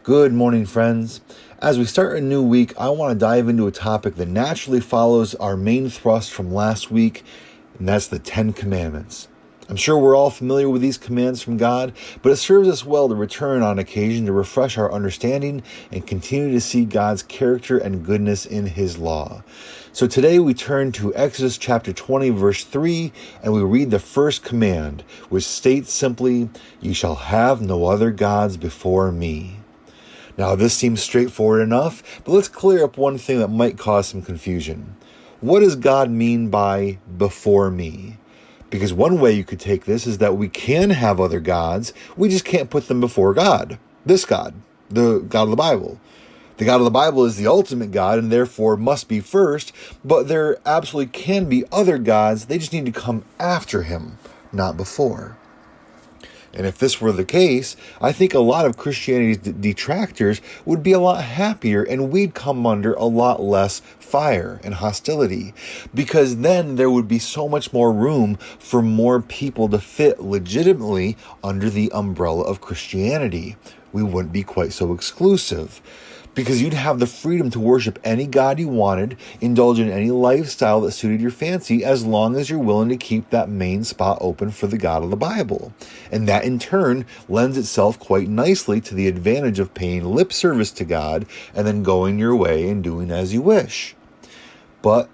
Good morning, friends. As we start a new week, I want to dive into a topic that naturally follows our main thrust from last week, and that's the 10 Commandments. I'm sure we're all familiar with these commands from God, but it serves us well to return on occasion to refresh our understanding and continue to see God's character and goodness in His law. So today we turn to Exodus chapter 20, verse 3, and we read the first command, which states simply, "You shall have no other gods before me." Now, this seems straightforward enough, but let's clear up one thing that might cause some confusion. What does God mean by before me? Because one way you could take this is that we can have other gods, we just can't put them before God. This God, the God of the Bible. The God of the Bible is the ultimate God and therefore must be first, but there absolutely can be other gods, they just need to come after Him, not before. And if this were the case, I think a lot of Christianity's detractors would be a lot happier and we'd come under a lot less fire and hostility, because then there would be so much more room for more people to fit legitimately under the umbrella of Christianity. We wouldn't be quite so exclusive, because you'd have the freedom to worship any God you wanted, indulge in any lifestyle that suited your fancy, as long as you're willing to keep that main spot open for the God of the Bible. And that in turn lends itself quite nicely to the advantage of paying lip service to God and then going your way and doing as you wish. But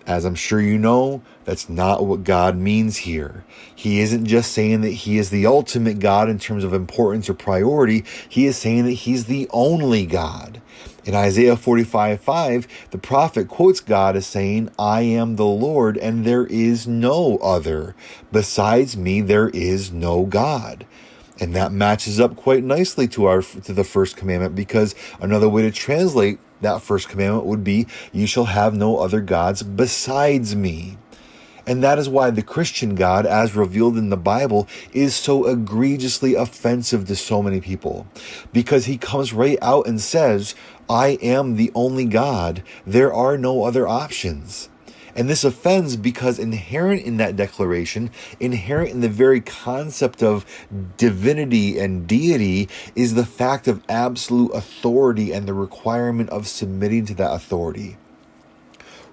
as I'm sure you know, that's not what God means here. He isn't just saying that He is the ultimate God in terms of importance or priority. He is saying that He's the only God. In Isaiah 45:5, the prophet quotes God as saying, "I am the Lord, and there is no other. Besides me, there is no God." And that matches up quite nicely to the first commandment, because another way to translate that first commandment would be, "You shall have no other gods besides me." And that is why the Christian God, as revealed in the Bible, is so egregiously offensive to so many people. Because He comes right out and says, "I am the only God. There are no other options." And this offends because inherent in that declaration, inherent in the very concept of divinity and deity, is the fact of absolute authority and the requirement of submitting to that authority.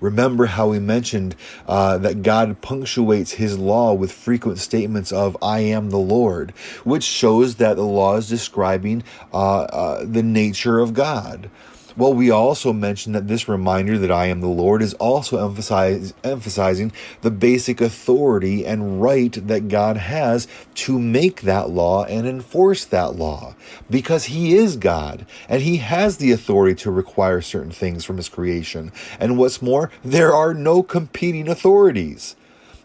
Remember how we mentioned that God punctuates His law with frequent statements of, "I am the Lord," which shows that the law is describing the nature of God. Well, we also mentioned that this reminder that I am the Lord is also emphasizing the basic authority and right that God has to make that law and enforce that law, because He is God and He has the authority to require certain things from His creation. And what's more, there are no competing authorities.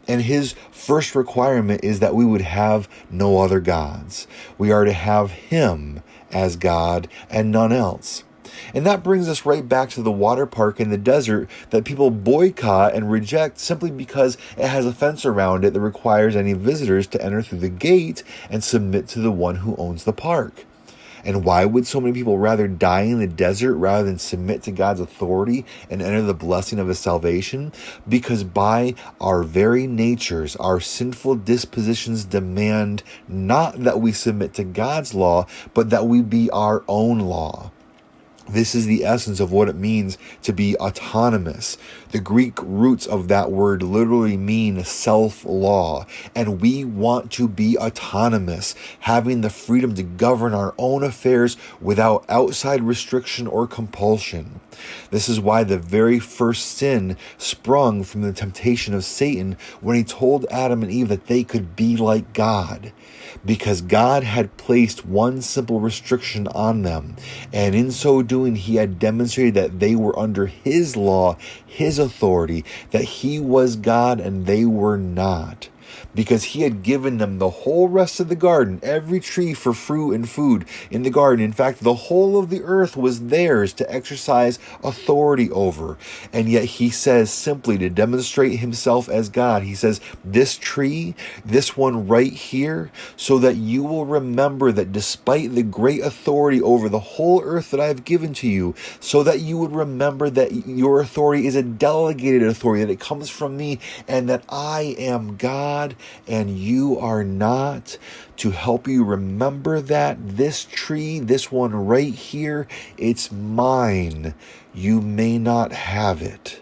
And His first requirement is that we would have no other gods. We are to have Him as God and none else. And that brings us right back to the water park in the desert that people boycott and reject simply because it has a fence around it that requires any visitors to enter through the gate and submit to the one who owns the park. And why would so many people rather die in the desert rather than submit to God's authority and enter the blessing of His salvation? Because by our very natures, our sinful dispositions demand not that we submit to God's law, but that we be our own law. This is the essence of what it means to be autonomous. The Greek roots of that word literally mean self-law, and we want to be autonomous, having the freedom to govern our own affairs without outside restriction or compulsion. This is why the very first sin sprung from the temptation of Satan when he told Adam and Eve that they could be like God, because God had placed one simple restriction on them, and in so doing He had demonstrated that they were under His law, His authority, that He was God and they were not. Because He had given them the whole rest of the garden, every tree for fruit and food in the garden. In fact, the whole of the earth was theirs to exercise authority over. And yet He says simply to demonstrate Himself as God, He says, this tree, this one right here, so that you will remember that despite the great authority over the whole earth that I have given to you, so that you would remember that your authority is a delegated authority, that it comes from me, and that I am God God and you are not. To help you remember that this tree, this one right here, it's mine. You may not have it.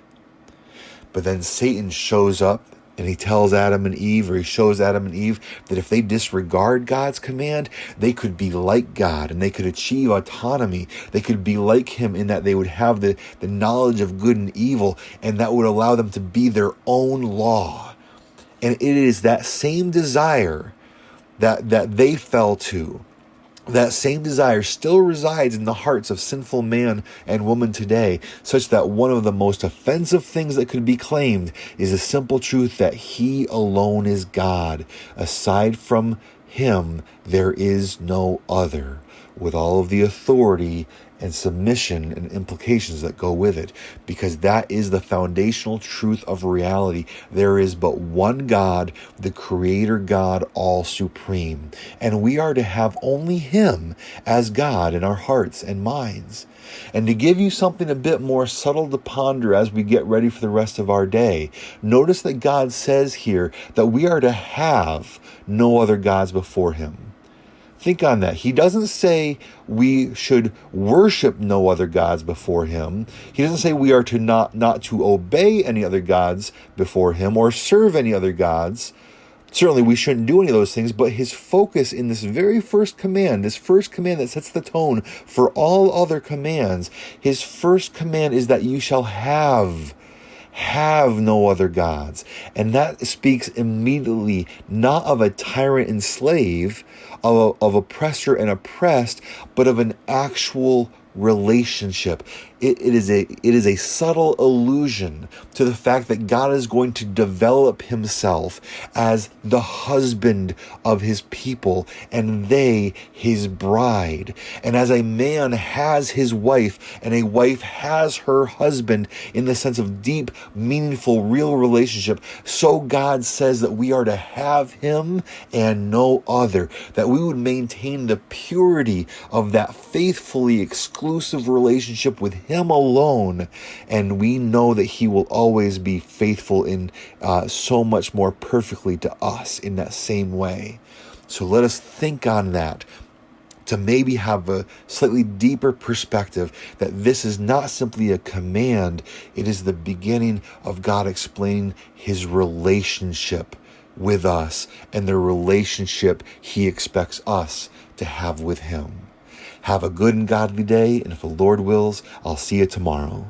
But then Satan shows up and he tells Adam and Eve, or he shows Adam and Eve, that if they disregard God's command, they could be like God and they could achieve autonomy. They could be like him in that they would have the knowledge of good and evil, and that would allow them to be their own law. And it is that same desire that they fell to. That same desire still resides in the hearts of sinful man and woman today, such that one of the most offensive things that could be claimed is the simple truth that he alone is God. Aside from him, there is no other, with all of the authority and submission and implications that go with it, because that is the foundational truth of reality. There is but one God, the Creator God, all supreme, and we are to have only him as God in our hearts and minds. And to give you something a bit more subtle to ponder as we get ready for the rest of our day, notice that God says here that we are to have no other gods before him. Think on that. He doesn't say we should worship no other gods before him. He doesn't say we are to not to obey any other gods before him or serve any other gods. Certainly we shouldn't do any of those things, but his focus in this very first command, this first command that sets the tone for all other commands, his first command is that you shall have no other gods. And that speaks immediately not of a tyrant and slave, of oppressor and oppressed, but of an actual relationship. It is a subtle allusion to the fact that God is going to develop himself as the husband of his people and they his bride. And as a man has his wife and a wife has her husband in the sense of deep, meaningful, real relationship, so God says that we are to have him and no other, that we would maintain the purity of that faithfully exclusive relationship with him alone, and we know that he will always be faithful in so much more perfectly to us in that same way. So let us think on that, to maybe have a slightly deeper perspective that this is not simply a command, it is the beginning of God explaining his relationship with us and the relationship he expects us to have with him. Have a good and godly day, and if the Lord wills, I'll see you tomorrow.